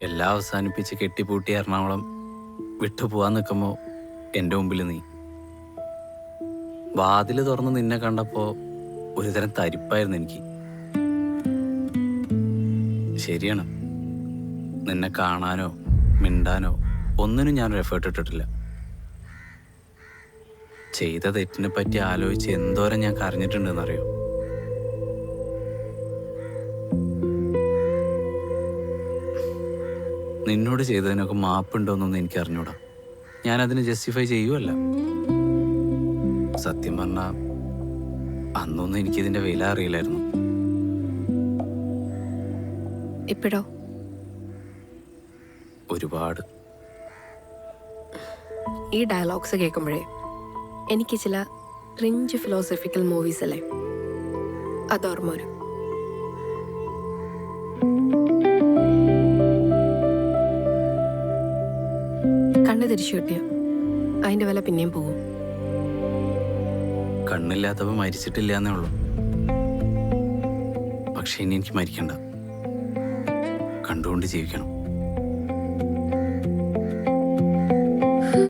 എല്ലാം അവസാനിപ്പിച്ച് കെട്ടിപ്പൂട്ടി എറണാകുളം വിട്ടുപോകാൻ നിൽക്കുമ്പോൾ എൻ്റെ മുമ്പിൽ നീ. വാതിൽ തുറന്ന് നിന്നെ കണ്ടപ്പോൾ ഒരുതരം തരിപ്പായിരുന്നു എനിക്ക്. ശരിയാണ്, നിന്നെ കാണാനോ മിണ്ടാനോ ഒന്നിനും ഞാനൊരു എഫേർട്ട് ഇട്ടിട്ടില്ല. ചെയ്ത തെറ്റിനെ പറ്റി ആലോചിച്ച് എന്തോരം ഞാൻ കരഞ്ഞിട്ടുണ്ടെന്നറിയോ? നിന്നോട് ചെയ്തതിനൊക്കെ മാപ്പുണ്ടോന്നൊന്നും എനിക്ക് അറിഞ്ഞൂടാ. ഞാനതിനെ ജസ്റ്റിഫൈ ചെയ്യുമല്ല. സത്യം പറഞ്ഞാൽ അന്നൊന്നും എനിക്കിതിൻ്റെ വില അറിയില്ലായിരുന്നു. ഇപ്പോഴോ? ഒരുപാട്. ഈ ഡയലോഗ്സ് കേൾക്കുമ്പോഴേ എനിക്ക് ചില ക്രിഞ്ച് ഫിലോസഫിക്കൽ മൂവീസ് അല്ലേ അതോർമ്മ വരും. കണ്ണ് തിരിച്ചു കിട്ടിയ അതിൻ്റെ വില പിന്നെയും പോകും. കണ്ണില്ലാത്തപ്പോൾ മരിച്ചിട്ടില്ല എന്നേ ഉള്ളൂ. പക്ഷെ ഇനി എനിക്ക് മരിക്കണ്ട, കണ്ടുകൊണ്ട് ജീവിക്കണം.